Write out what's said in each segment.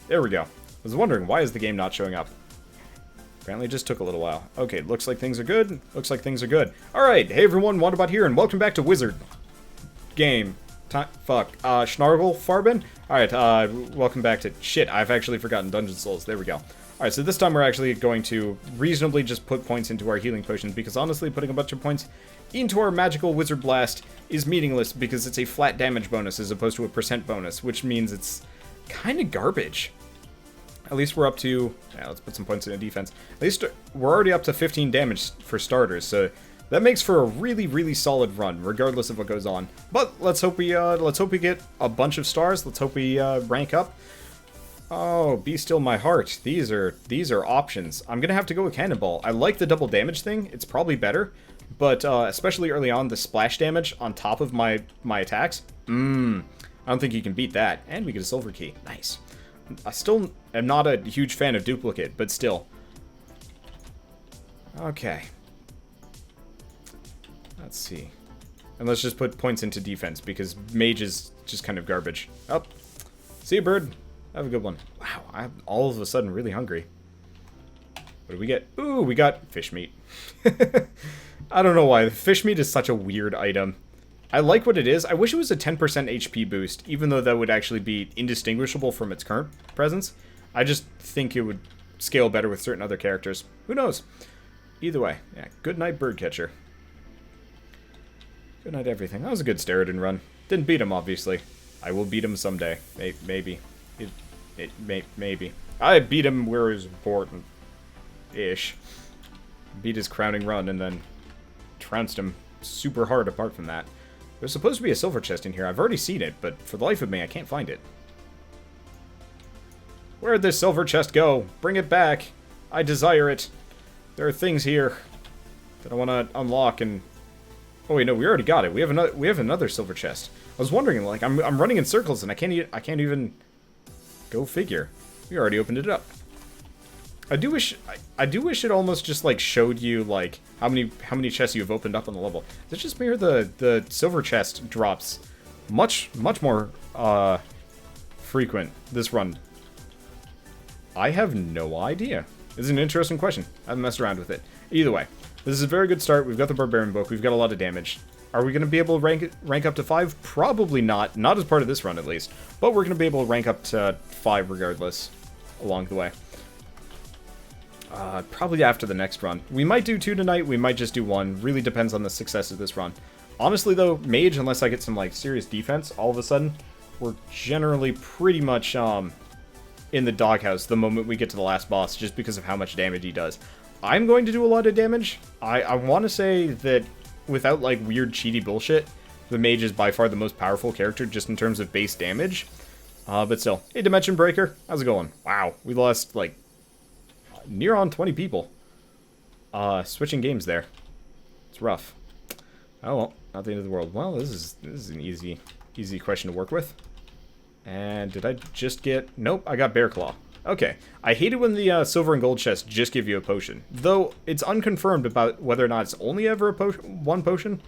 There we go. I was wondering, why is the game not showing up? Apparently it just took a little while. Okay, looks like things are good. Looks like things are good. Alright, hey everyone, Wanderbot here, and welcome back to Wizard. Game. Schnargle Farbin? Alright, welcome back to... Shit, I've actually forgotten Dungeon Souls. There we go. Alright, so this time we're actually going to reasonably just put points into our healing potions, because honestly, putting a bunch of points into our magical Wizard Blast is meaningless, because it's a flat damage bonus as opposed to a percent bonus, which means it's kind of garbage. At least we're up to... Yeah, let's put some points into defense. At least we're already up to 15 damage for starters, so that makes for a really, really solid run, regardless of what goes on. But let's hope we get a bunch of stars. Let's hope we rank up. Oh, be still my heart. These are options. I'm gonna have to go with Cannonball. I like the double damage thing. It's probably better, but especially early on, the splash damage on top of my attacks. I don't think you can beat that. And we get a silver key. Nice. I still am not a huge fan of duplicate, but still. Okay. Let's see. And let's just put points into defense, because mage is just kind of garbage. Oh. See you, bird. Have a good one. Wow, I'm all of a sudden really hungry. What do we get? Ooh, we got fish meat. I don't know why. Fish meat is such a weird item. I like what it is. I wish it was a 10% HP boost, even though that would actually be indistinguishable from its current presence. I just think it would scale better with certain other characters. Who knows? Either way, yeah. Good night, Birdcatcher. Good night, everything. That was a good Sterudin run. Didn't beat him, obviously. I will beat him someday. Maybe. Maybe. I beat him where it was important-ish. Beat his crowning run and then trounced him super hard apart from that. There's supposed to be a silver chest in here. I've already seen it, but for the life of me, I can't find it. Where'd this silver chest go? Bring it back. I desire it. There are things here that I want to unlock and... Oh wait, no, we already got it. We have another silver chest. I was wondering, like, I'm running in circles and I can't even... Go figure. We already opened it up. I do wish it almost just like showed you like how many chests you've opened up on the level. It's just me, or the silver chest drops much more frequent this run. I have no idea. It's an interesting question. I haven't messed around with it. Either way, this is a very good start. We've got the Barbarian book. We've got a lot of damage. Are we going to be able to rank up to 5? Probably not. Not as part of this run, at least. But we're going to be able to rank up to 5 regardless along the way. Probably after the next run. We might do 2 tonight, we might just do 1. Really depends on the success of this run. Honestly, though, Mage, unless I get some, like, serious defense, all of a sudden, we're generally pretty much, in the doghouse the moment we get to the last boss, just because of how much damage he does. I'm going to do a lot of damage. I want to say that, without, like, weird cheaty bullshit, the Mage is by far the most powerful character, just in terms of base damage. But still. Hey, Dimension Breaker, how's it going? Wow, we lost, like, near on 20 people. Switching games there. It's rough. Oh well, not the end of the world. Well, this is an easy question to work with. And did I just get... Nope, I got Bear Claw. Okay. I hate it when the silver and gold chests just give you a potion. Though, it's unconfirmed about whether or not it's only ever one potion,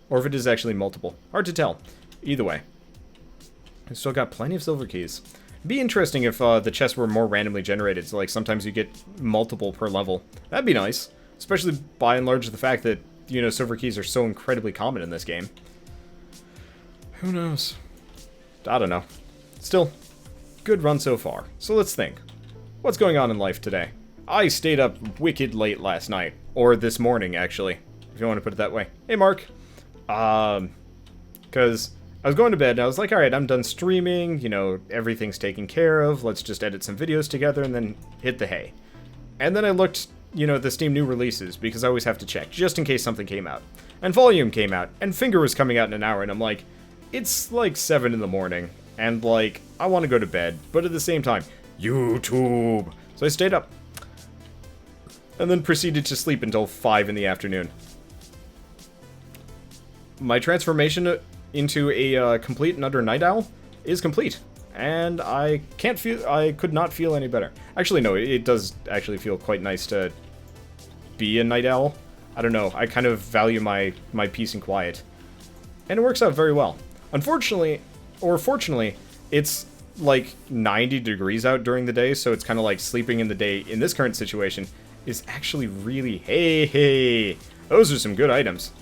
or if it is actually multiple. Hard to tell. Either way. I still got plenty of silver keys. Be interesting if the chests were more randomly generated, so like sometimes you get multiple per level. That'd be nice, especially by and large the fact that, you know, silver keys are so incredibly common in this game. Who knows? I don't know. Still, good run so far. So let's think. What's going on in life today? I stayed up wicked late last night, or this morning actually, if you want to put it that way. Hey Mark. Because I was going to bed, and I was like, alright, I'm done streaming, you know, everything's taken care of, let's just edit some videos together, and then hit the hay. And then I looked, you know, at the Steam new releases, because I always have to check, just in case something came out. And Volume came out, and Finger was coming out in an hour, and I'm like, it's like 7 in the morning, and like, I want to go to bed, but at the same time, YouTube! So I stayed up. And then proceeded to sleep until 5 in the afternoon. My transformation into a complete and utter night owl is complete, and I could not feel any better. Actually, no, it does actually feel quite nice to be a night owl. I don't know, I kind of value my peace and quiet, and it works out very well. Unfortunately, or fortunately, it's like 90 degrees out during the day, so it's kind of like sleeping in the day in this current situation is actually really, hey, those are some good items.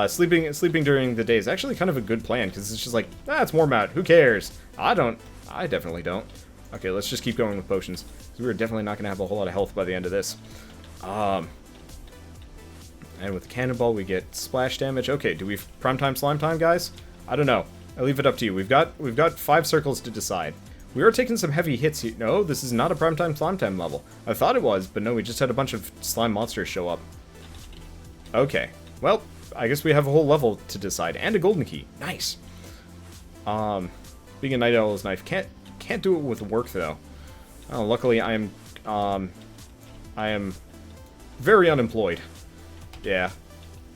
Sleeping during the day is actually kind of a good plan, because it's just like, it's warm out, who cares? I definitely don't. Okay, let's just keep going with potions, because we're definitely not going to have a whole lot of health by the end of this. And with Cannonball, we get splash damage. Okay, do we prime time, slime time, guys? I don't know. I leave it up to you. We've got 5 circles to decide. We are taking some heavy hits here. No, this is not a prime time, slime time level. I thought it was, but no, we just had a bunch of slime monsters show up. Okay, well, I guess we have a whole level to decide, and a golden key. Nice. Being a Night Owl's knife can't do it with work though. Oh, luckily I am very unemployed. Yeah.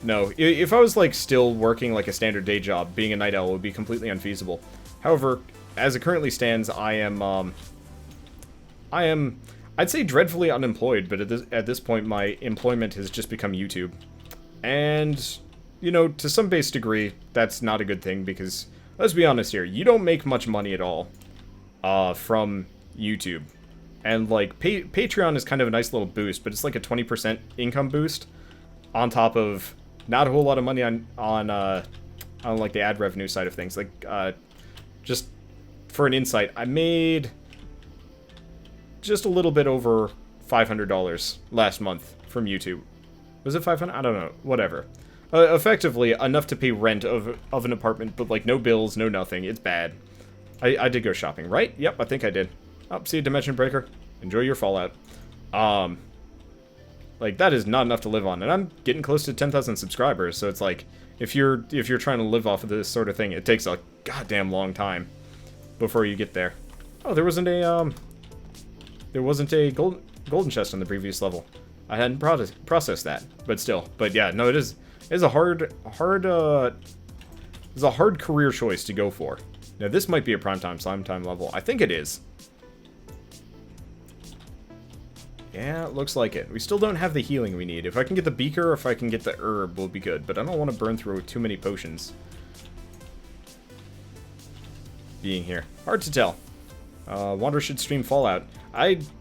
No, if I was like still working like a standard day job, being a night owl would be completely unfeasible. However, as it currently stands, I am I'd say dreadfully unemployed, but at this point my employment has just become YouTube. And you know, to some base degree, that's not a good thing, because let's be honest here, you don't make much money at all from YouTube. And like Patreon is kind of a nice little boost, but it's like a 20% income boost on top of not a whole lot of money on like the ad revenue side of things. Like just for an insight, I made just a little bit over $500 last month from YouTube. Was it 500? I don't know. Whatever. Effectively enough to pay rent of an apartment, but like no bills, no nothing. It's bad. I did go shopping, right? Yep, I think I did. Oh, see a Dimension Breaker. Enjoy your Fallout. Like that is not enough to live on, and I'm getting close to 10,000 subscribers. So it's like if you're trying to live off of this sort of thing, it takes a goddamn long time before you get there. Oh, there wasn't a golden chest on the previous level. I hadn't processed that, but still. But yeah, no, it's a hard career choice to go for. Now this might be a prime time, slime time level. I think it is. Yeah, it looks like it. We still don't have the healing we need. If I can get the beaker or if I can get the herb, will be good. But I don't want to burn through too many potions being here. Hard to tell. Wander should stream Fallout.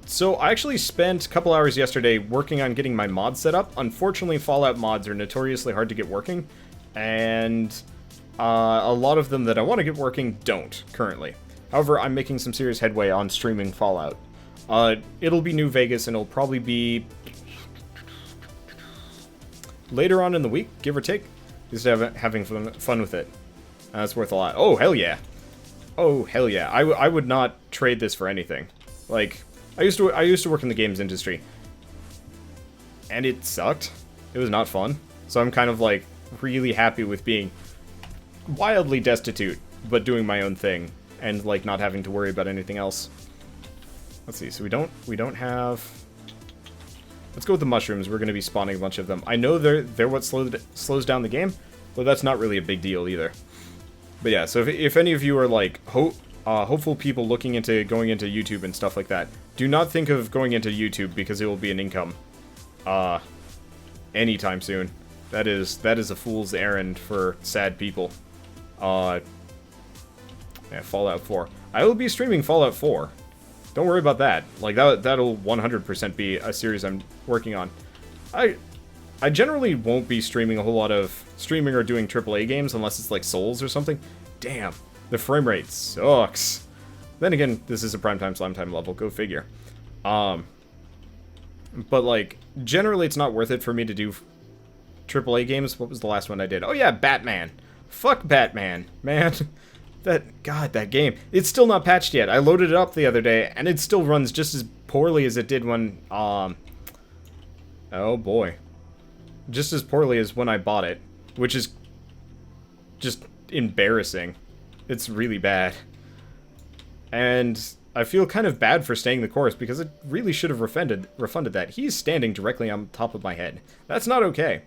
So I actually spent a couple hours yesterday working on getting my mods set up. Unfortunately, Fallout mods are notoriously hard to get working. And a lot of them that I want to get working don't currently. However, I'm making some serious headway on streaming Fallout. It'll be New Vegas, and it'll probably be later on in the week, give or take. Just having fun with it. That's worth a lot. Oh, hell yeah. Oh, hell yeah. I would not trade this for anything. Like, I used to work in the games industry, and it sucked. It was not fun. So I'm kind of, like, really happy with being wildly destitute, but doing my own thing, and, like, not having to worry about anything else. Let's see, so we don't have... Let's go with the mushrooms. We're going to be spawning a bunch of them. I know they're what slows down the game, but that's not really a big deal either. But yeah, so if any of you are like hopeful people looking into going into YouTube and stuff like that, do not think of going into YouTube because it will be an income anytime soon. That is a fool's errand for sad people. Yeah, Fallout 4. I will be streaming Fallout 4. Don't worry about that. Like, that'll 100% be a series I'm working on. I generally won't be streaming a whole lot of streaming or doing AAA games unless it's like Souls or something. Damn, the frame rate sucks. Then again, this is a primetime slime time level, go figure. But like, generally it's not worth it for me to do AAA games. What was the last one I did? Oh yeah, Batman. Fuck Batman, man. That game. It's still not patched yet. I loaded it up the other day, and it still runs just as poorly as it did when, oh boy. Just as poorly as when I bought it, which is just embarrassing. It's really bad. And I feel kind of bad for staying the course, because it really should have refunded that. He's standing directly on top of my head. That's not okay.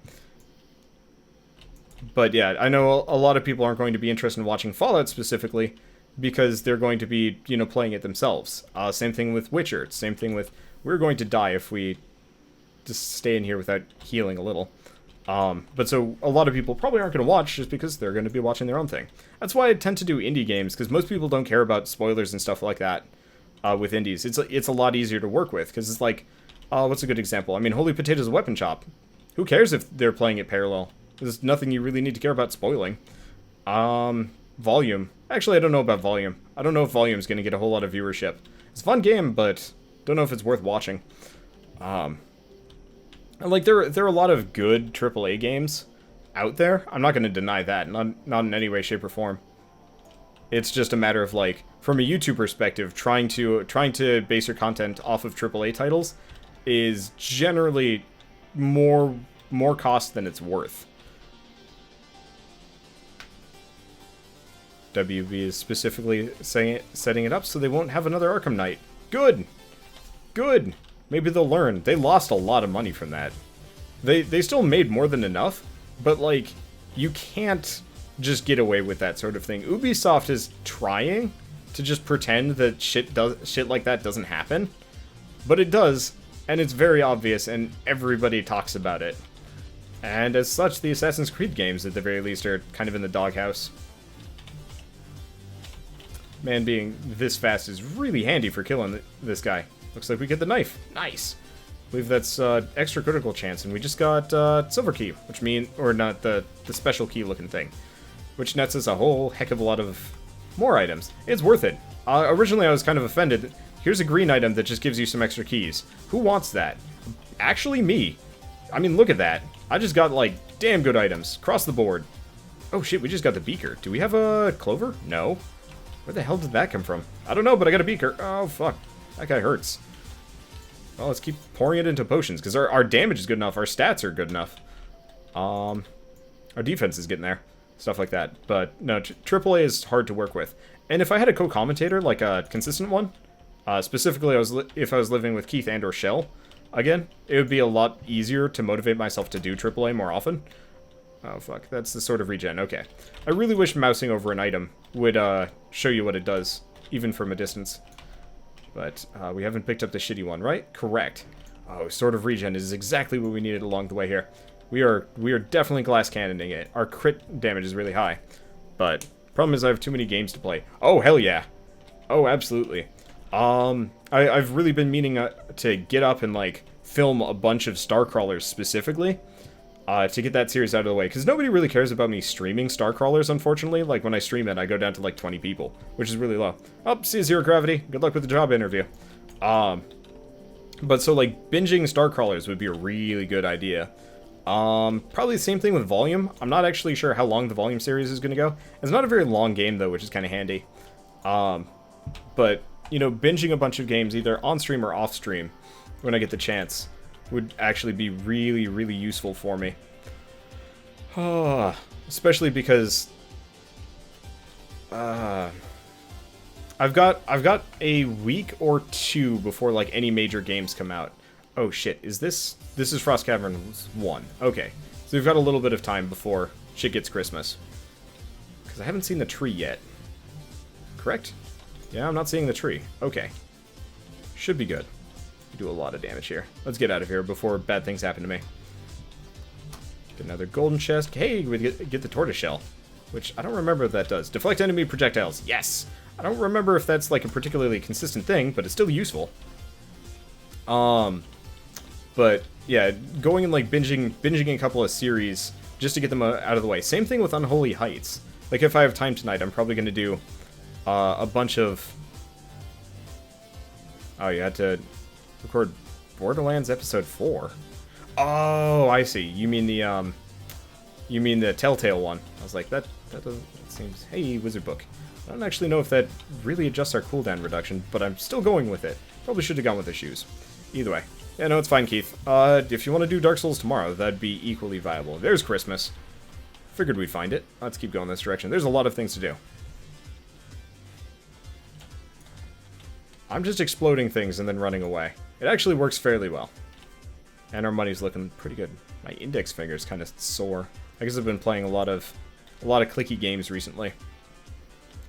But yeah, I know a lot of people aren't going to be interested in watching Fallout specifically, because they're going to be, you know, playing it themselves. Same thing with Witcher. Same thing with, we're going to die if we just stay in here without healing a little. But so a lot of people probably aren't going to watch just because they're going to be watching their own thing. That's why I tend to do indie games, because most people don't care about spoilers and stuff like that with indies. It's a lot easier to work with, because it's like, what's a good example? I mean, Holy Potatoes Weapon Shop. Who cares if they're playing it parallel? There's nothing you really need to care about spoiling. Volume. Actually, I don't know about Volume. I don't know if Volume's going to get a whole lot of viewership. It's a fun game, but don't know if it's worth watching. Like, there are a lot of good AAA games out there. I'm not going to deny that. Not in any way, shape, or form. It's just a matter of, like, from a YouTube perspective, trying to base your content off of AAA titles is generally more cost than it's worth. WB is specifically setting it up so they won't have another Arkham Knight. Good! Good! Maybe they'll learn. They lost a lot of money from that. They still made more than enough, but, like, you can't just get away with that sort of thing. Ubisoft is trying to just pretend that shit like that doesn't happen, but it does, and it's very obvious, and everybody talks about it. And as such, the Assassin's Creed games, at the very least, are kind of in the doghouse. Man, being this fast is really handy for killing this guy. Looks like we get the knife. Nice. I believe that's extra critical chance, and we just got silver key, which or not the special key looking thing, which nets us a whole heck of a lot of more items. It's worth it. Originally, I was kind of offended. Here's a green item that just gives you some extra keys. Who wants that? Actually, me. I mean, look at that. I just got, like, damn good items across the board. Oh shit, we just got the beaker. Do we have a clover? No. Where the hell did that come from? I don't know, but I got a beaker. Oh, fuck. That guy hurts. Well, let's keep pouring it into potions, because our damage is good enough. Our stats are good enough. Our defense is getting there. Stuff like that. But, no, AAA is hard to work with. And if I had a co-commentator, like a consistent one, specifically if I was living with Keith and or Shell, again, it would be a lot easier to motivate myself to do AAA more often. Oh, fuck. That's the sort of regen. Okay. I really wish mousing over an item would show you what it does, even from a distance. But we haven't picked up the shitty one, right? Correct. Oh, Sword of Regen is exactly what we needed along the way here. We are definitely glass cannoning it. Our crit damage is really high. But problem is I have too many games to play. Oh, hell yeah. Oh, absolutely. I've really been meaning to get up and, like, film a bunch of Starcrawlers specifically. To get that series out of the way, because nobody really cares about me streaming Starcrawlers, unfortunately. Like, when I stream it, I go down to, like, 20 people, which is really low. Oh, see you, Zero Gravity. Good luck with the job interview. But so, like, binging Starcrawlers would be a really good idea. Probably the same thing with Volume. I'm not actually sure how long the Volume series is going to go. It's not a very long game, though, which is kind of handy. But, you know, binging a bunch of games, either on-stream or off-stream, when I get the chance, would actually be really, really useful for me. Especially because I've got a week or two before, like, any major games come out. Oh shit, is this is Frost Caverns 1. Okay. So we've got a little bit of time before shit gets Christmas. Because I haven't seen the tree yet. Correct? Yeah, I'm not seeing the tree. Okay. Should be good. Do a lot of damage here. Let's get out of here before bad things happen to me. Get another golden chest. Hey, we get the tortoise shell, which I don't remember what that does. Deflect enemy projectiles. Yes. I don't remember if that's like a particularly consistent thing, but it's still useful. But yeah, going and like binging a couple of series just to get them out of the way. Same thing with Unholy Heights. Like if I have time tonight, I'm probably going to do a bunch of. Oh, you had to record Borderlands Episode 4. Oh, I see. You mean the Telltale one. I was like, that seems... Hey, Wizard Book. I don't actually know if that really adjusts our cooldown reduction, but I'm still going with it. Probably should have gone with the shoes. Either way. Yeah, no, it's fine, Keith. If you want to do Dark Souls tomorrow, that'd be equally viable. There's Christmas. Figured we'd find it. Let's keep going this direction. There's a lot of things to do. I'm just exploding things and then running away. It actually works fairly well. And our money's looking pretty good. My index finger's kind of sore. I guess I've been playing a lot of clicky games recently.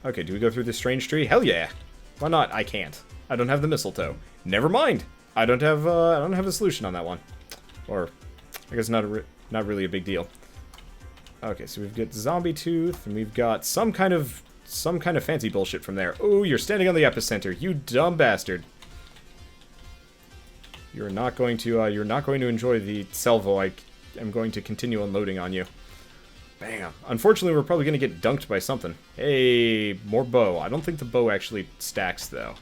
Okay, do we go through this strange tree? Hell yeah! Why not? I can't. I don't have the mistletoe. Never mind. I don't have a solution on that one. Or I guess not not really a big deal. Okay, so we've got Zombie Tooth, and we've got some kind of fancy bullshit from there. Oh, you're standing on the epicenter, you dumb bastard. You're not going to enjoy the salvo. I am going to continue unloading on you. Bam. Unfortunately, we're probably going to get dunked by something. Hey, more bow. I don't think the bow actually stacks, though.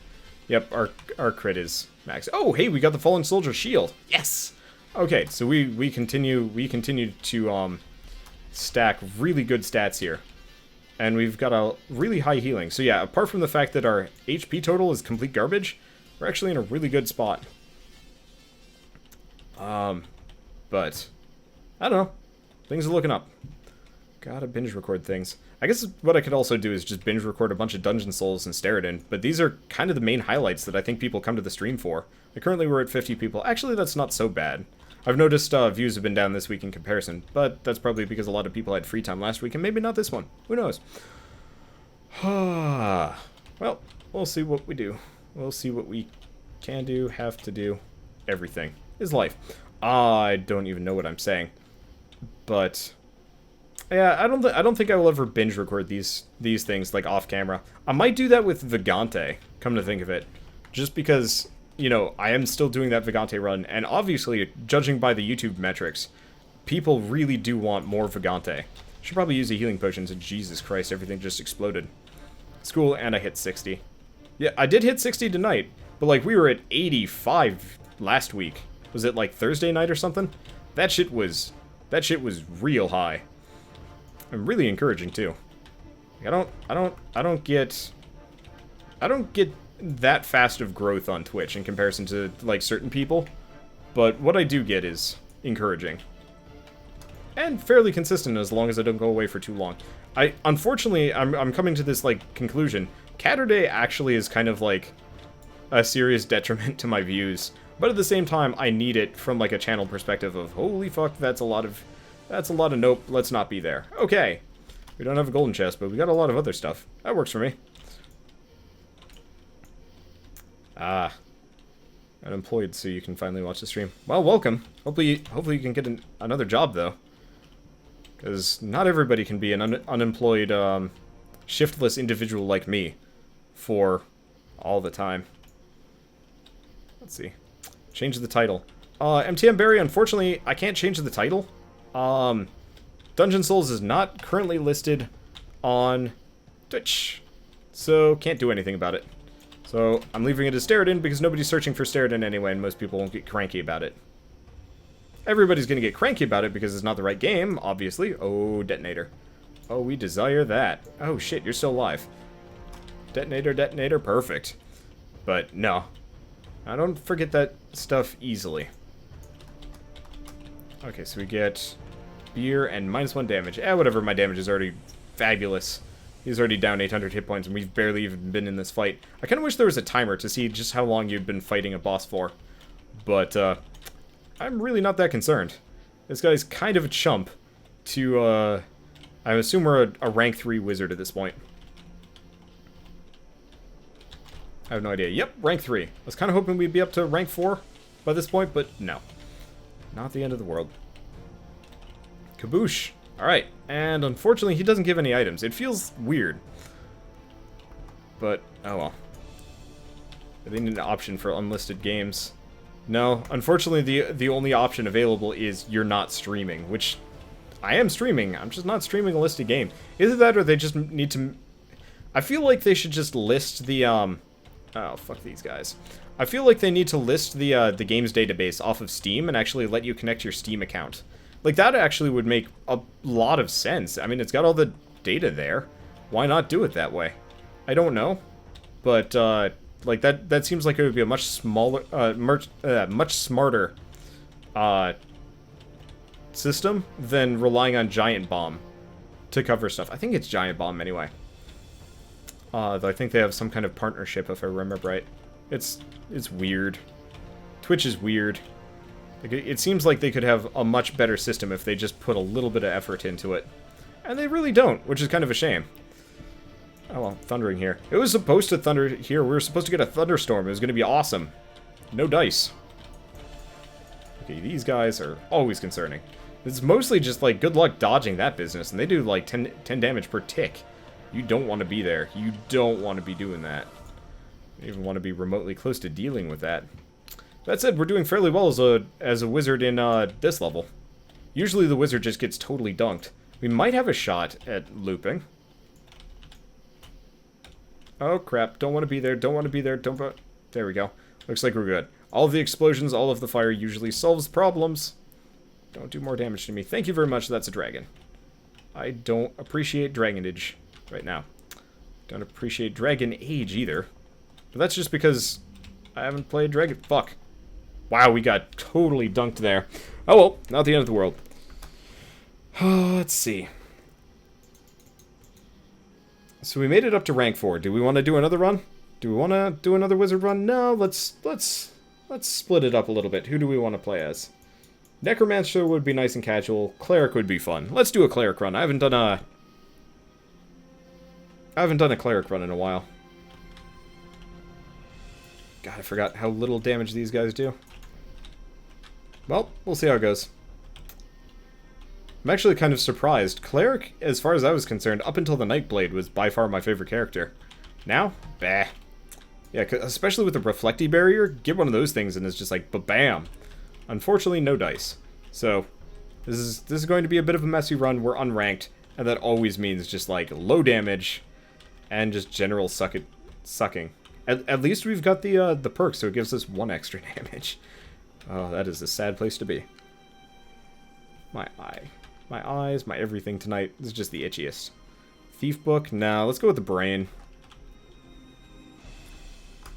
Yep, our crit is max. Oh, hey, we got the Fallen Soldier shield. Yes! Okay, so we continue to stack really good stats here. And we've got a really high healing. So yeah, apart from the fact that our HP total is complete garbage, we're actually in a really good spot. But I don't know. Things are looking up. Gotta binge record things. I guess what I could also do is just binge record a bunch of Dungeon Souls and stare it in, but these are kind of the main highlights that I think people come to the stream for. Currently we're at 50 people. Actually, that's not so bad. I've noticed views have been down this week in comparison, but that's probably because a lot of people had free time last week, and maybe not this one. Who knows? Well, we'll see what we do. We'll see what we can do, have to do. Everything is life. I don't even know what I'm saying. But yeah, I don't think I will ever binge record these things like off camera. I might do that with Vagante, come to think of it. Just because, you know, I am still doing that Vagante run, and obviously, judging by the YouTube metrics, people really do want more Vagante. Should probably use the healing potions, and Jesus Christ, everything just exploded. It's cool, and I hit 60. Yeah, I did hit 60 tonight, but like we were at 85 last week. Was it like Thursday night or something? That shit was real high. And really encouraging too. I don't get that fast of growth on Twitch in comparison to like certain people, but what I do get is encouraging. And fairly consistent as long as I don't go away for too long. Unfortunately, I'm coming to this like conclusion. Catterday actually is kind of like a serious detriment to my views, but at the same time I need it from like a channel perspective of holy fuck, that's a lot of nope, let's not be there. Okay. We don't have a golden chest, but we got a lot of other stuff. That works for me. Unemployed, so you can finally watch the stream. Well, welcome. Hopefully you can get another job though. Because not everybody can be an unemployed, shiftless individual like me for all the time. Let's see. Change the title. MTM Barry, unfortunately, I can't change the title. Dungeon Souls is not currently listed on Twitch, so can't do anything about it. So I'm leaving it as Sterrodin because nobody's searching for Sterrodin anyway, and most people won't get cranky about it. Everybody's gonna get cranky about it because it's not the right game, obviously. Oh, detonator. Oh, we desire that. Oh shit, you're still alive. Detonator, detonator, perfect. But no, I don't forget that stuff easily. Okay, so we get beer and -1 damage. Whatever, my damage is already fabulous. He's already down 800 hit points, and we've barely even been in this fight. I kind of wish there was a timer to see just how long you've been fighting a boss for. But, I'm really not that concerned. This guy's kind of a chump to, I assume we're a rank 3 wizard at this point. I have no idea. Yep, rank 3. I was kind of hoping we'd be up to rank 4 by this point, but no. Not the end of the world. Kaboosh. Alright, and unfortunately he doesn't give any items. It feels weird. But, oh well. They need an option for unlisted games. No, unfortunately the only option available is you're not streaming, which I am streaming. I'm just not streaming a listed game. Either that or they just need to... I feel like they should just list the, oh, fuck these guys. I feel like they need to list the games database off of Steam and actually let you connect your Steam account. Like, that actually would make a lot of sense. I mean, it's got all the data there. Why not do it that way? I don't know. But, like, that seems like it would be a much smaller, much smarter, system than relying on Giant Bomb to cover stuff. I think it's Giant Bomb anyway. Though I think they have some kind of partnership, if I remember right. It's weird. Twitch is weird. Like, it seems like they could have a much better system if they just put a little bit of effort into it. And they really don't, which is kind of a shame. Oh well, thundering here. It was supposed to thunder here. We were supposed to get a thunderstorm. It was going to be awesome. No dice. Okay, these guys are always concerning. It's mostly just, like, good luck dodging that business, and they do, like, 10 damage per tick. You don't want to be there. You don't want to be doing that. You don't even want to be remotely close to dealing with that. That said, we're doing fairly well as a wizard in this level. Usually the wizard just gets totally dunked. We might have a shot at looping. Oh, crap. Don't want to be there. Don't want to be there. Don't... There we go. Looks like we're good. All of the explosions, all of the fire usually solves problems. Don't do more damage to me. Thank you very much. That's a dragon. I don't appreciate dragonage right now. Don't appreciate dragon age either. But that's just because I haven't played dragon... Fuck. Wow, we got totally dunked there. Oh well, not the end of the world. Let's see. So we made it up to rank 4. Do we want to do another run? Do we want to do another wizard run? No, let's split it up a little bit. Who do we want to play as? Necromancer would be nice and casual. Cleric would be fun. Let's do a cleric run. I haven't done a cleric run in a while. God, I forgot how little damage these guys do. Well, we'll see how it goes. I'm actually kind of surprised. Cleric, as far as I was concerned, up until the Nightblade, was by far my favorite character. Now? Bah. Yeah, especially with the Reflecty Barrier, get one of those things and it's just like, ba-bam. Unfortunately, no dice. So, this is going to be a bit of a messy run. We're unranked, and that always means just like low damage and just general sucking. At least we've got the perk, so it gives us 1 extra damage. Oh, that is a sad place to be. My eyes, my everything tonight. This is just the itchiest. Thief book? No, let's go with the brain.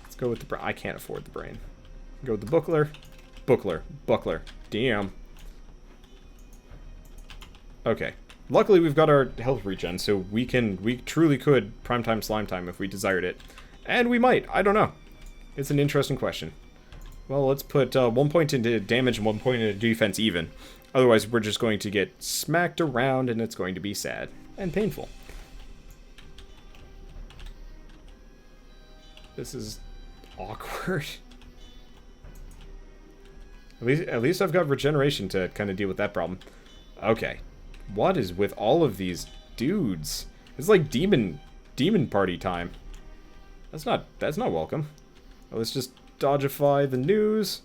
Let's go with the brain. I can't afford the brain. Go with the buckler. Buckler. Damn. Okay. Luckily, we've got our health regen, so we truly could primetime slime time if we desired it. And we might. I don't know. It's an interesting question. Well, let's put 1 point into damage and 1 point into defense even. Otherwise, we're just going to get smacked around, and it's going to be sad and painful. This is awkward. At least I've got regeneration to kind of deal with that problem. Okay. What is with all of these dudes? It's like demon party time. That's not welcome. Well, let's just dodgeify the news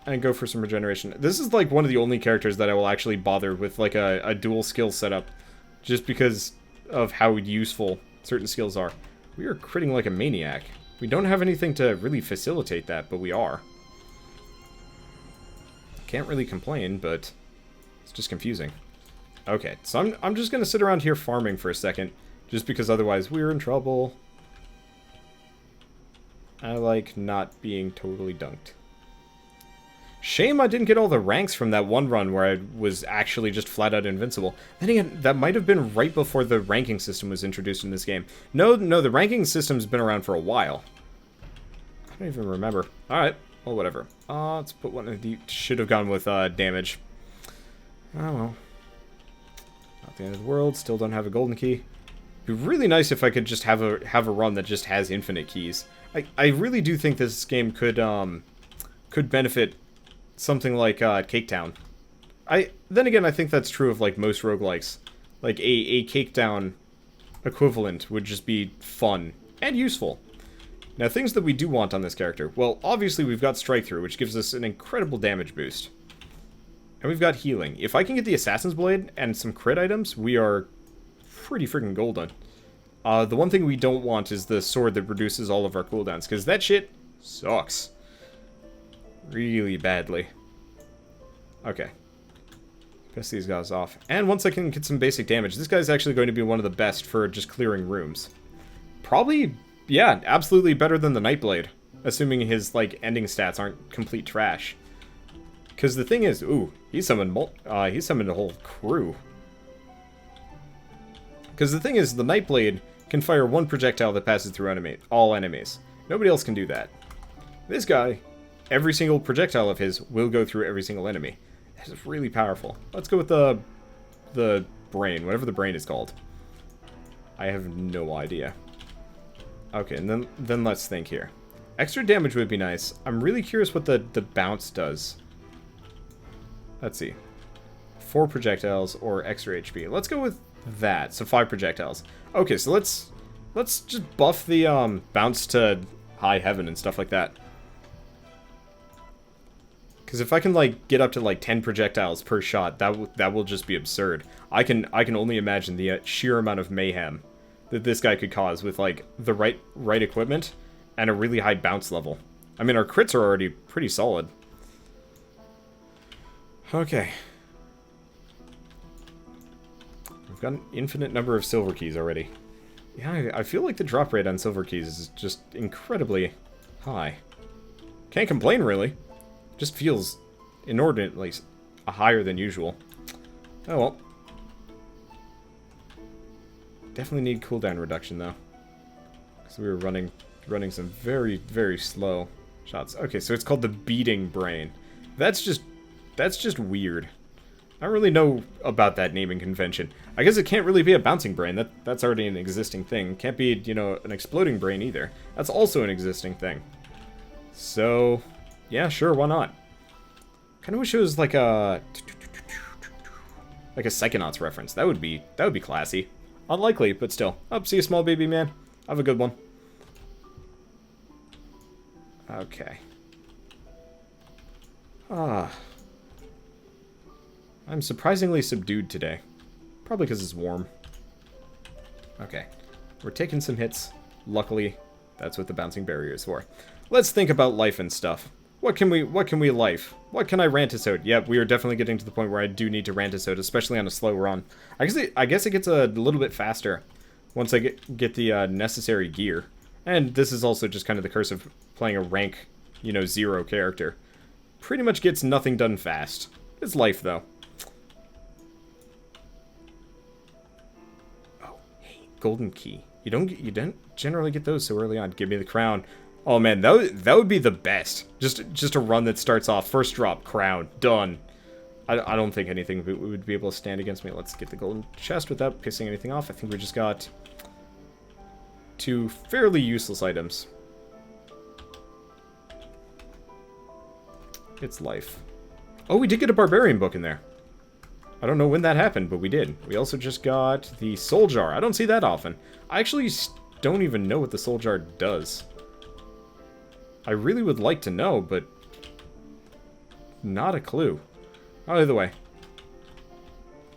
and go for some regeneration. This is like one of the only characters that I will actually bother with like a dual skill setup, just because of how useful certain skills are. We are critting like a maniac. We don't have anything to really facilitate that, but we are. Can't really complain, but it's just confusing. Okay, so I'm just gonna sit around here farming for a second, just because otherwise we're in trouble. I like not being totally dunked. Shame I didn't get all the ranks from that one run where I was actually just flat out invincible. Then again, that might have been right before the ranking system was introduced in this game. No, the ranking system's been around for a while. I don't even remember. Alright, well, whatever. Let's put one in the... Should have gone with damage. Oh, well. Not the end of the world. Still don't have a golden key. It'd be really nice if I could just have a run that just has infinite keys. I really do think this game could benefit something like Cake Town. Then again, I think that's true of like most roguelikes. Like a Cake Town equivalent would just be fun and useful. Now, things that we do want on this character. Well, obviously we've got Strike Through, which gives us an incredible damage boost. And we've got healing. If I can get the Assassin's Blade and some crit items, we are pretty freaking golden. The one thing we don't want is the sword that reduces all of our cooldowns, because that shit sucks. Really badly. Okay. Piss these guys off. And once I can get some basic damage, this guy's actually going to be one of the best for just clearing rooms. Probably, yeah, absolutely better than the Nightblade, assuming his, like, ending stats aren't complete trash. Because the thing is, ooh, he summoned a whole crew. Because the thing is, the Nightblade can fire one projectile that passes through all enemies. Nobody else can do that. This guy, every single projectile of his will go through every single enemy. That is really powerful. Let's go with the brain, whatever the brain is called. I have no idea. Okay, and then let's think here. Extra damage would be nice. I'm really curious what the bounce does. Let's see. 4 projectiles or extra HP. Let's go with that. So 5 projectiles. Okay, so let's just buff the bounce to high heaven and stuff like that. Because if I can like get up to like 10 projectiles per shot, that will just be absurd. I can only imagine the sheer amount of mayhem that this guy could cause with like the right equipment and a really high bounce level. I mean, our crits are already pretty solid. Okay. We've got an infinite number of silver keys already. Yeah, I feel like the drop rate on silver keys is just incredibly high. Can't complain, really. Just feels inordinately higher than usual. Oh well. Definitely need cooldown reduction, though. Because we were running some very, very slow shots. Okay, so it's called the beating brain. That's just weird. I don't really know about that naming convention. I guess it can't really be a bouncing brain. That's already an existing thing. Can't be, you know, an exploding brain either. That's also an existing thing. So, yeah, sure, why not? Kind of wish it was like a Psychonauts reference. That would be classy. Unlikely, but still. Up, see you, small baby man. Have a good one. Okay. I'm surprisingly subdued today. Probably because it's warm. Okay. We're taking some hits. Luckily, that's what the bouncing barrier is for. Let's think about life and stuff. What can we life? What can I rantisode? Yep, we are definitely getting to the point where I do need to rantisode, especially on a slow run. I guess it gets a little bit faster once I get the necessary gear. And this is also just kind of the curse of playing a rank, you know, 0 character. Pretty much gets nothing done fast. It's life, though. Oh, hey, golden key. You don't generally get those so early on. Give me the crown. Oh man, that would be the best. Just a run that starts off first drop, crown, done. I don't think anything would be able to stand against me. Let's get the golden chest without pissing anything off. I think we just got 2 fairly useless items. It's life. Oh, we did get a barbarian book in there. I don't know when that happened, but we did. We also just got the soul jar. I don't see that often. I actually don't even know what the soul jar does. I really would like to know, but not a clue. Either way,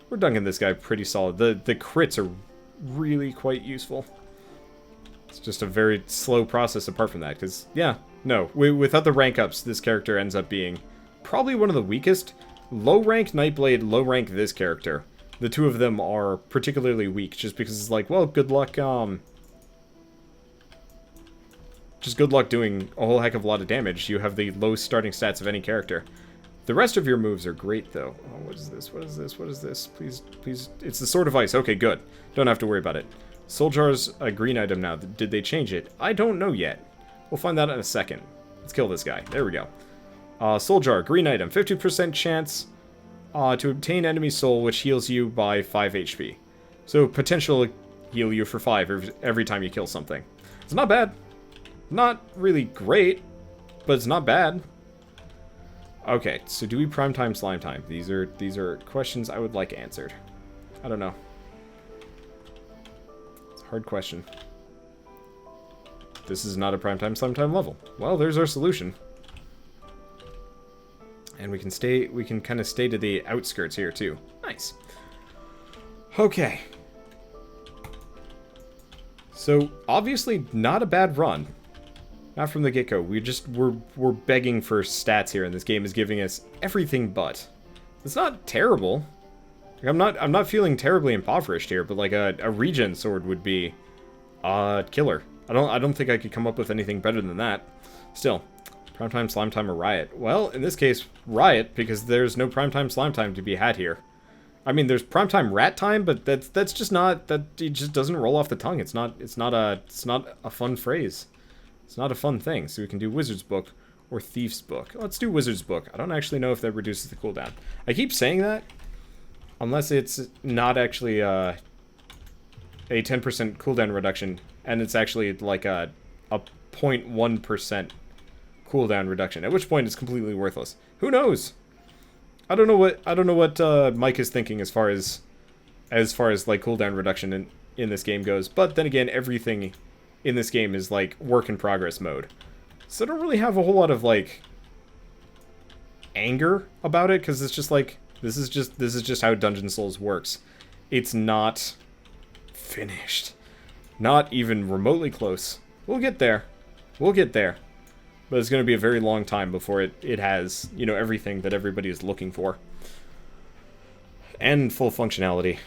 we're dunking this guy pretty solid. The crits are really quite useful. It's just a very slow process apart from that, because, yeah, no. Without the rank ups, this character ends up being probably one of the weakest. Low rank Nightblade, low rank this character. The two of them are particularly weak, just because it's like, well, good luck, just good luck doing a whole heck of a lot of damage. You have the low starting stats of any character. The rest of your moves are great, though. Oh, what is this? What is this? What is this? Please, please. It's the Sword of Ice. Okay, good. Don't have to worry about it. Soul Jar's a green item now. Did they change it? I don't know yet. We'll find that in a second. Let's kill this guy. There we go. Soul Jar, green item. 50% chance to obtain enemy soul, which heals you by 5 HP. So, potential heal you for 5 every time you kill something. It's not bad. Not really great, but it's not bad. Okay, so do we prime time, slime time? These are questions I would like answered. I don't know. It's a hard question. This is not a prime time, slime time level. Well, there's our solution. And we can kind of stay to the outskirts here too. Nice. Okay. So, obviously not a bad run. Not from the get-go. We're begging for stats here, and this game is giving us everything but. It's not terrible. Like, I'm not feeling terribly impoverished here, but like a regen sword would be killer. I don't think I could come up with anything better than that. Still, primetime, slime time, or riot. Well, in this case, riot, because there's no primetime, slime time to be had here. I mean, there's primetime rat time, but that's just not, it just doesn't roll off the tongue. It's not a fun phrase. It's not a fun thing, so we can do Wizard's Book or Thief's Book. Let's do Wizard's Book. I don't actually know if that reduces the cooldown. I keep saying that, unless it's not actually a 10% cooldown reduction, and it's actually like a 0.1% cooldown reduction, at which point it's completely worthless. Who knows? I don't know what Mike is thinking as far as like cooldown reduction in this game goes. But then again, everything in this game is like work in progress mode. So I don't really have a whole lot of like anger about it, because it's just like this is just how Dungeon Souls works. It's not finished. Not even remotely close. We'll get there. We'll get there. But it's going to be a very long time before it has, you know, everything that everybody is looking for. And full functionality.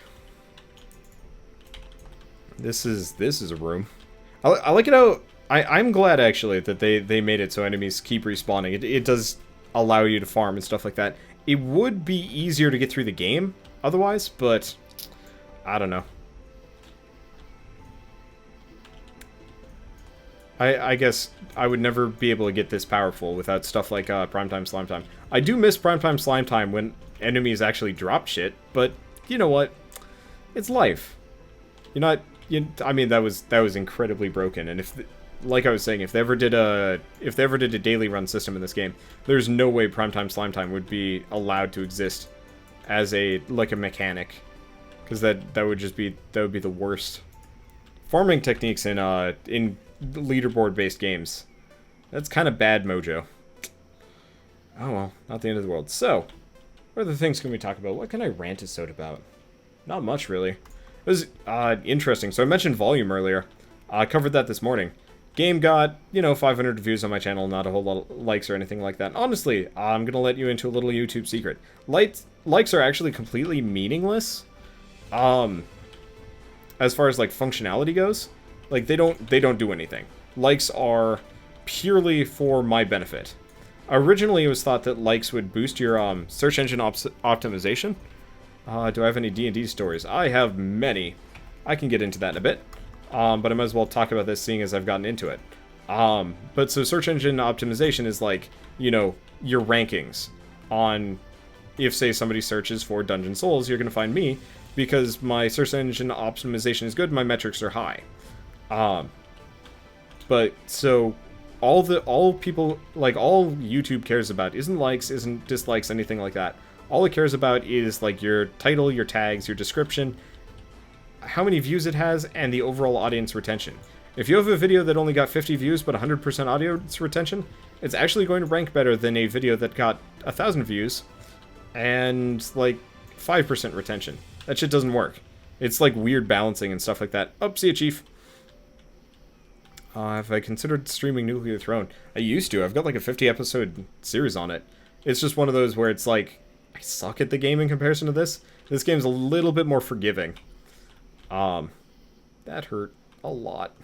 This is a room. I like it how... I'm glad, actually, that they made it so enemies keep respawning. It does allow you to farm and stuff like that. It would be easier to get through the game otherwise, but... I don't know. I guess I would never be able to get this powerful without stuff like Primetime Slime Time. I do miss Primetime Slime Time when enemies actually drop shit, but you know what? It's life. You're not... I mean, that was incredibly broken, and if... Like I was saying, if they ever did a daily run system in this game, there's no way Primetime Slime Time would be allowed to exist as a mechanic, because that would be the worst. Farming techniques in leaderboard based games. That's kind of bad mojo. Oh well, not the end of the world. So, what other things can we talk about? What can I rant as soda about? Not much really. It was interesting. So I mentioned volume earlier. I covered that this morning. Game got, 500 views on my channel, not a whole lot of likes or anything like that. Honestly, I'm going to let you into a little YouTube secret. Likes are actually completely meaningless. As far as, like, functionality goes. Like, they don't do anything. Likes are purely for my benefit. Originally, it was thought that likes would boost your search engine optimization. Do I have any D&D stories? I have many. I can get into that in a bit. But I might as well talk about this, seeing as I've gotten into it. But so search engine optimization is like, your rankings on, if say somebody searches for Dungeon Souls, you're going to find me, because my search engine optimization is good, my metrics are high. But so all people, like all YouTube cares about isn't likes, isn't dislikes, anything like that. All it cares about is like your title, your tags, your description, how many views it has, and the overall audience retention. If you have a video that only got 50 views but 100% audience retention, it's actually going to rank better than a video that got 1,000 views and like 5% retention. That shit doesn't work. It's like weird balancing and stuff like that. Oh, see ya, Chief. Have I considered streaming Nuclear Throne? I used to. I've got like a 50 episode series on it. It's just one of those where it's like, I suck at the game in comparison to this. This game's a little bit more forgiving. That hurt a lot.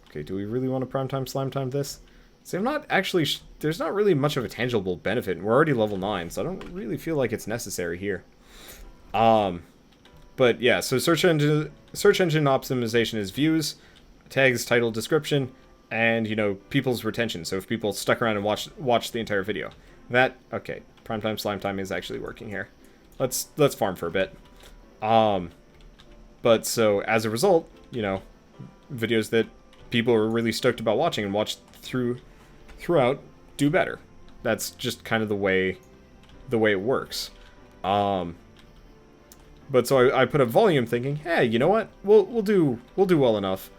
Okay, do we really want to Primetime Slime Time this? See, I'm not actually... there's not really much of a tangible benefit, and we're already level 9, so I don't really feel like it's necessary here. But yeah, so search engine optimization is views, tags, title, description, and, people's retention. So if people stuck around and watched the entire video. Okay, Primetime Slime Time is actually working here. Let's farm for a bit. But so as a result, videos that people are really stoked about watching and watched throughout do better. That's just kind of the way it works. But so I put up volume thinking, hey, you know what? We'll do well enough.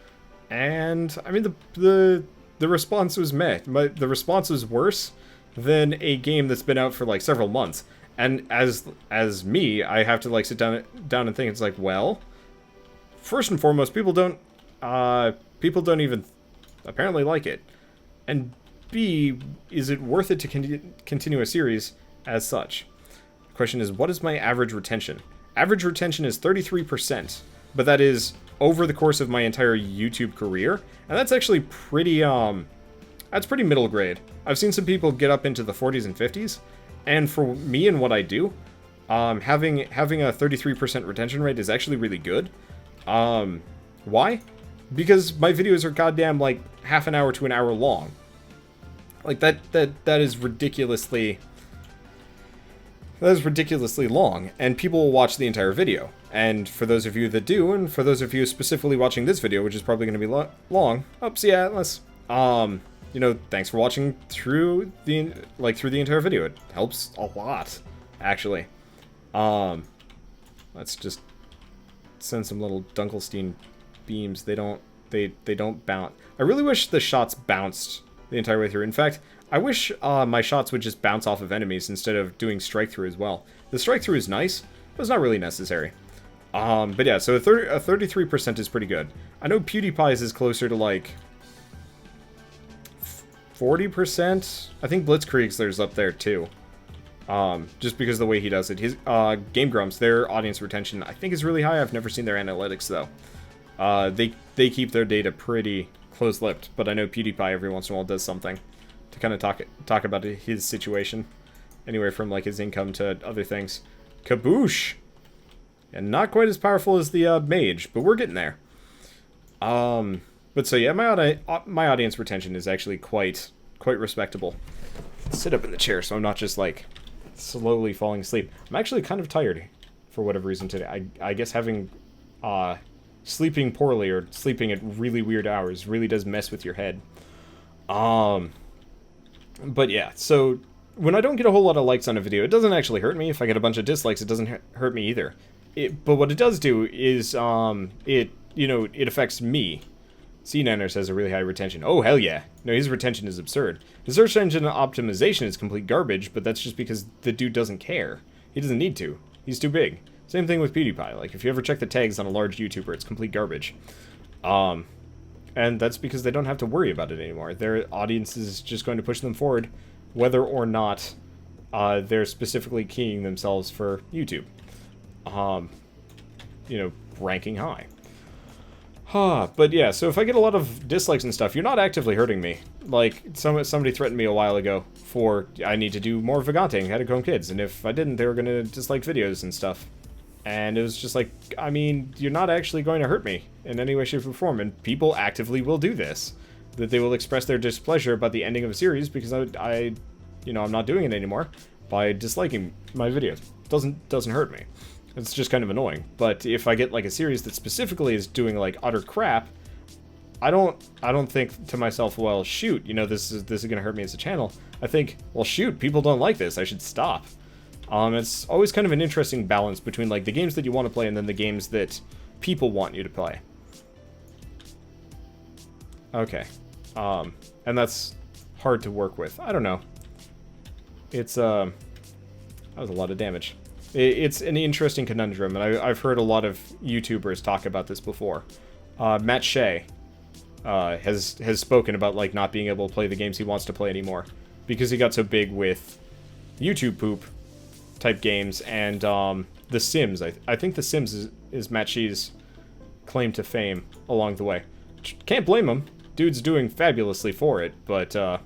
And I mean the response was meh. The response was worse than a game that's been out for like several months. And as me, I have to like sit down and think. It's like, well, first and foremost, people don't even apparently like it. And B, is it worth it to continue a series as such? The question is, what is my average retention? Average retention is 33%, but that is over the course of my entire YouTube career, and that's actually pretty that's pretty middle grade. I've seen some people get up into the 40s and 50s. And for me and what I do, having a 33% retention rate is actually really good. Why? Because my videos are goddamn like half an hour to an hour long. Like that is ridiculously long, and people will watch the entire video. And for those of you that do, and for those of you specifically watching this video, which is probably going to be long, see ya, Atlas. you know, thanks for watching through the entire video. It helps a lot, actually. Let's just send some little Dunkelstein beams. They don't bounce. I really wish the shots bounced the entire way through. In fact, I wish my shots would just bounce off of enemies instead of doing strike through as well. The strike through is nice, but it's not really necessary. But yeah, so a 33% is pretty good. I know PewDiePie's is closer to like 40%. I think Blitzkrieg's up there too. Just because of the way he does it. His Game Grumps, their audience retention, I think is really high. I've never seen their analytics though. They keep their data pretty close-lipped, but I know PewDiePie every once in a while does something to kind of talk about his situation, anywhere from like his income to other things. Kaboosh, and not quite as powerful as the mage, but we're getting there. But so yeah, my audience retention is actually quite respectable. Sit up in the chair so I'm not just like slowly falling asleep. I'm actually kind of tired for whatever reason today. I guess having sleeping poorly or sleeping at really weird hours really does mess with your head. But yeah, so when I don't get a whole lot of likes on a video, it doesn't actually hurt me. If I get a bunch of dislikes, it doesn't hurt me either. But what it does do is it affects me. C9ers has a really high retention. Oh, hell yeah. No, his retention is absurd. His search engine optimization is complete garbage, but that's just because the dude doesn't care. He doesn't need to. He's too big. Same thing with PewDiePie. Like, if you ever check the tags on a large YouTuber, it's complete garbage. And that's because they don't have to worry about it anymore. Their audience is just going to push them forward, whether or not they're specifically keying themselves for YouTube. Ranking high. But yeah, so if I get a lot of dislikes and stuff, you're not actively hurting me. Like, somebody threatened me a while ago for I need to do more Vaganting, Catacomb Kids, and if I didn't, they were going to dislike videos and stuff. And it was just like, I mean, you're not actually going to hurt me in any way, shape, or form, and people actively will do this. That they will express their displeasure about the ending of a series because I'm not doing it anymore by disliking my videos. Doesn't hurt me. It's just kind of annoying. But if I get like a series that specifically is doing like utter crap, I don't think to myself, well, shoot, this is gonna hurt me as a channel. I think, well, shoot, people don't like this. I should stop. It's always kind of an interesting balance between like the games that you want to play and then the games that people want you to play. Okay. And that's hard to work with. I don't know. It's that was a lot of damage. It's an interesting conundrum, and I've heard a lot of YouTubers talk about this before. Matt Shea has spoken about like not being able to play the games he wants to play anymore because he got so big with YouTube poop type games and The Sims. I think The Sims is Matt Shea's claim to fame along the way. Can't blame him. Dude's doing fabulously for it, but I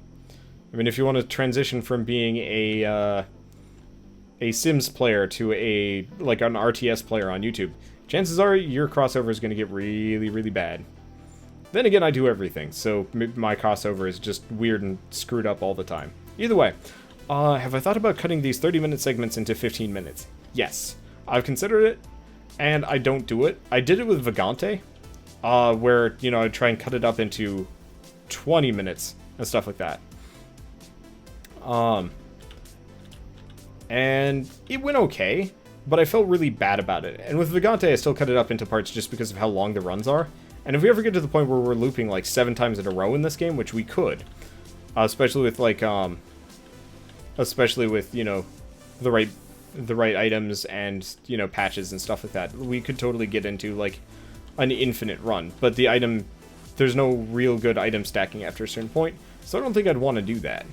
mean, if you want to transition from being a Sims player to an RTS player on YouTube, chances are your crossover is going to get really, really bad. Then again, I do everything, so my crossover is just weird and screwed up all the time. Either way, have I thought about cutting these 30-minute segments into 15 minutes? Yes. I've considered it, and I don't do it. I did it with Vagante, where, I'd try and cut it up into 20 minutes and stuff like that. And it went okay, but I felt really bad about it. And with Vagante, I still cut it up into parts just because of how long the runs are. And if we ever get to the point where we're looping like 7 times in a row in this game, which we could, especially with the right items and, patches and stuff like that, we could totally get into like an infinite run. But there's no real good item stacking after a certain point, so I don't think I'd want to do that.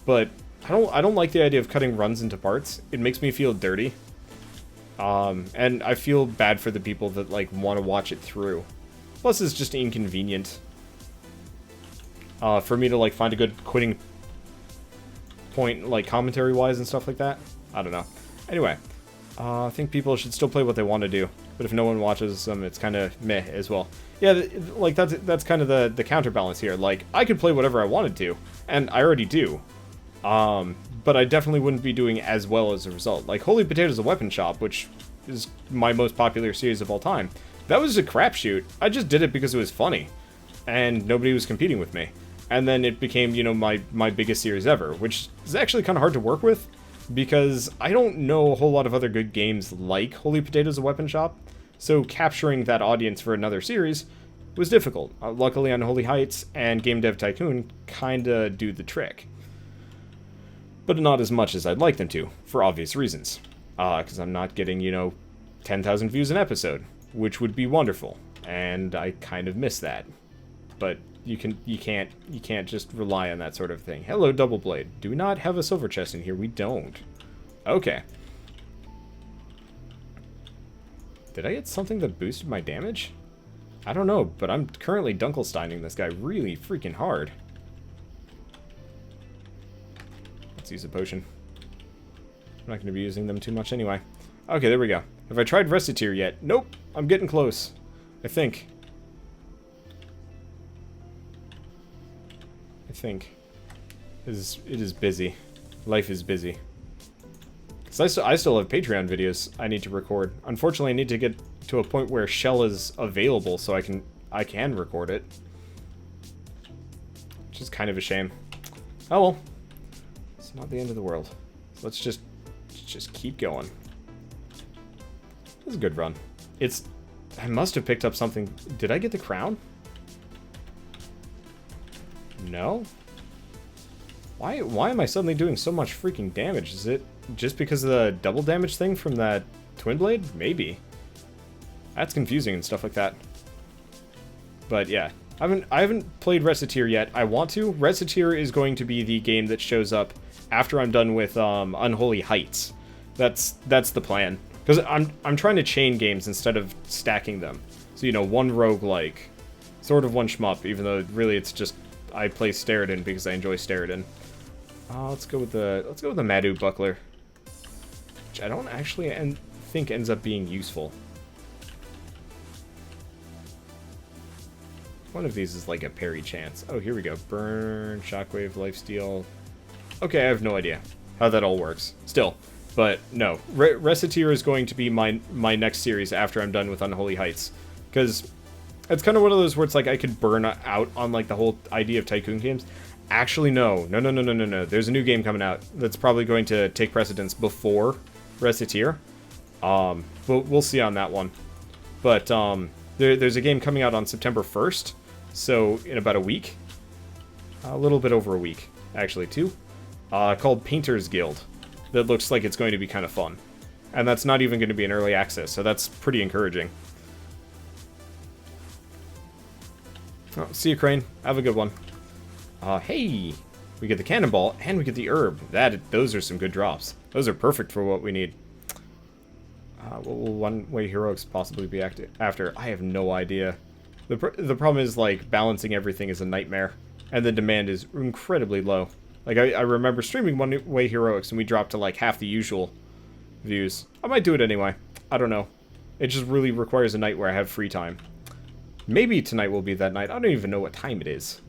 But I don't like the idea of cutting runs into parts. It makes me feel dirty. And I feel bad for the people that like want to watch it through. Plus it's just inconvenient for me to like find a good quitting point like commentary wise and stuff like that. I don't know. Anyway, I think people should still play what they want to do, but if no one watches them, it's kind of meh as well. Yeah, like that's kind of the counterbalance here. Like, I could play whatever I wanted to, and I already do. But I definitely wouldn't be doing as well as a result. Like, Holy Potatoes: A Weapon Shop, which is my most popular series of all time, that was a crapshoot. I just did it because it was funny. and nobody was competing with me. And then it became, you know, my biggest series ever, which is actually kind of hard to work with, because I don't know a whole lot of other good games like Holy Potatoes: A Weapon Shop, so capturing that audience for another series was difficult. Luckily, Unholy Heights and Game Dev Tycoon kinda do the trick. But not as much as I'd like them to, for obvious reasons. Because I'm not getting, you know, 10,000 views an episode, which would be wonderful, and I kind of miss that. But you can't just rely on that sort of thing. Hello, Double Blade. Do we not have a silver chest in here? We don't. Okay. Did I get something that boosted my damage? I don't know, but I'm currently Dunkelsteining this guy really freaking hard. Let's use a potion. I'm not going to be using them too much anyway. Okay, there we go. Have I tried Reciteer yet? Nope. I'm getting close. I think. It is busy. Life is busy. Because I still have Patreon videos I need to record. Unfortunately, I need to get to a point where Shell is available so I can record it. Which is kind of a shame. Oh well. It's not the end of the world. Let's just keep going. This is a good run. I must have picked up something. Did I get the crown? No? Why am I suddenly doing so much freaking damage? Is it just because of the double damage thing from that twin blade? Maybe. That's confusing and stuff like that. But yeah, I haven't played Reciteer yet. I want to. Reciteer is going to be the game that shows up after I'm done with Unholy Heights. That's the plan. Because I'm trying to chain games instead of stacking them. So, you know, one roguelike, sort of one shmup, even though really it's just I play Steriden because I enjoy Steriden. Let's go with the Madu Buckler, which I don't actually think ends up being useful. One of these is like a parry chance. Oh, here we go. Burn, Shockwave, Lifesteal. Okay, I have no idea how that all works. Still, but no. Reciteer is going to be my next series after I'm done with Unholy Heights. Because it's kind of one of those where it's like I could burn out on like the whole idea of Tycoon games. Actually, no. There's a new game coming out that's probably going to take precedence before Reciteer. But we'll see on that one. But there's a game coming out on September 1st. So in about a week. A little bit over a week, actually, too. Called Painter's Guild. That looks like it's going to be kind of fun. And that's not even going to be in early access, so that's pretty encouraging. Oh, see you, Crane. Have a good one. Hey! We get the cannonball, and we get the herb. Those are some good drops. Those are perfect for what we need. What will one-way heroics possibly be after? I have no idea. The problem is, like, balancing everything is a nightmare. And the demand is incredibly low. Like, I remember streaming one-way heroics, and we dropped to, like, half the usual views. I might do it anyway. I don't know. It just really requires a night where I have free time. Maybe tonight will be that night. I don't even know what time it is.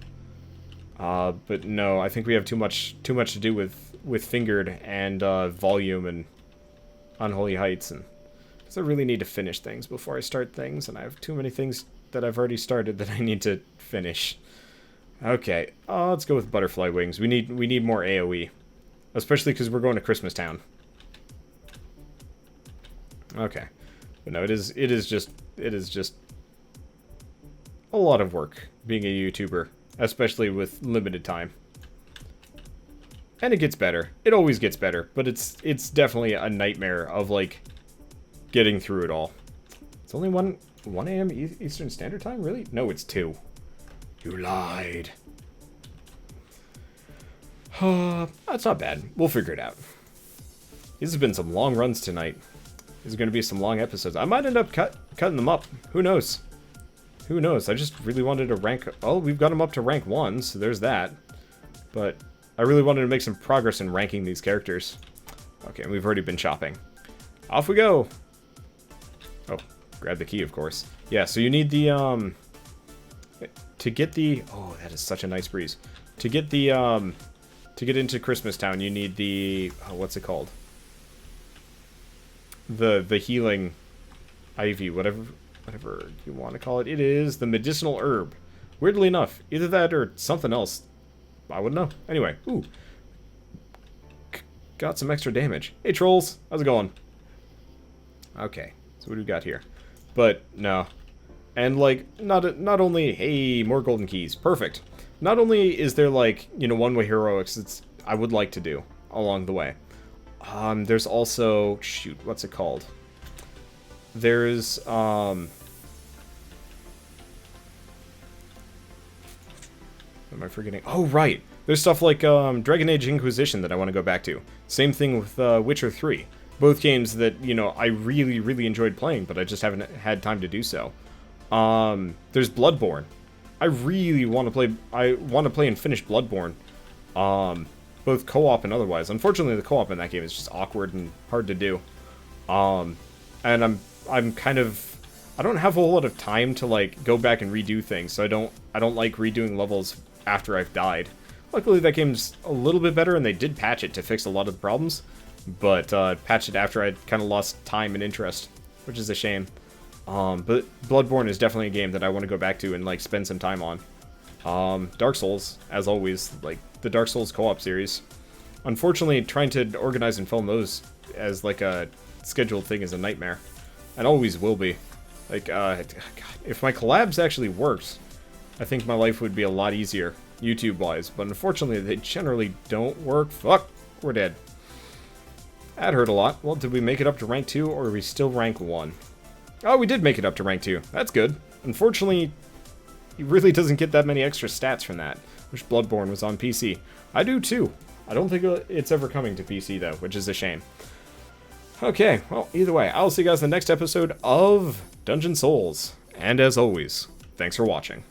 But no, I think we have too much to do with Fingered and Volume and Unholy Heights, and because I really need to finish things before I start things, and I have too many things that I've already started that I need to finish. Okay, let's go with Butterfly Wings. We need more AoE, especially because we're going to Christmas Town. Okay, but no, it is just a lot of work being a YouTuber, especially with limited time. And it gets better. It always gets better, but it's definitely a nightmare of, like, getting through it all. It's only 1 a.m. Eastern Standard Time? Really? No, it's 2. You lied. That's not bad. We'll figure it out. These have been some long runs tonight. These are going to be some long episodes. I might end up cutting them up. Who knows? Who knows? I just really wanted to rank... Oh, we've got them up to rank 1, so there's that. But I really wanted to make some progress in ranking these characters. Okay, and we've already been shopping. Off we go! Oh, grab the key, of course. Yeah, so you need the, to get the... Oh, that is such a nice breeze. To get the, to get into Christmas Town, you need the... Oh, what's it called? The healing ivy, whatever you want to call it. It is the medicinal herb, Weirdly enough, either that or something else. I wouldn't know. Anyway, ooh. Got some extra damage. Hey, trolls. How's it going? Okay, so what do we got here? But, no. And, like, not only, hey, more golden keys. Perfect. Not only is there, like, you know, one-way heroics I would like to do along the way. There's also, shoot, what's it called? There's, am I forgetting? Oh, right. There's stuff like Dragon Age Inquisition that I want to go back to. Same thing with Witcher 3. Both games that, you know, I really, really enjoyed playing, but I just haven't had time to do so. There's Bloodborne. I really want to play... I want to play and finish Bloodborne. Both co-op and otherwise. Unfortunately, the co-op in that game is just awkward and hard to do. And I'm kind of... I don't have a whole lot of time to, like, go back and redo things, so I don't like redoing levels after I've died. Luckily, that game's a little bit better, and they did patch it to fix a lot of the problems. But patched it after I'd kind of lost time and interest, which is a shame. But Bloodborne is definitely a game that I want to go back to and, like, spend some time on. Dark Souls, as always, like, the Dark Souls co-op series. Unfortunately, trying to organize and film those as, like, a scheduled thing is a nightmare. And always will be. Like, God, if my collabs actually worked, I think my life would be a lot easier, YouTube-wise. But unfortunately, they generally don't work. Fuck, we're dead. That hurt a lot. Well, did we make it up to rank 2, or are we still rank 1? Oh, we did make it up to rank 2. That's good. Unfortunately, he really doesn't get that many extra stats from that. Wish Bloodborne was on PC. I do too. I don't think it's ever coming to PC, though, which is a shame. Okay, well, either way, I'll see you guys in the next episode of Dungeon Souls. And as always, thanks for watching.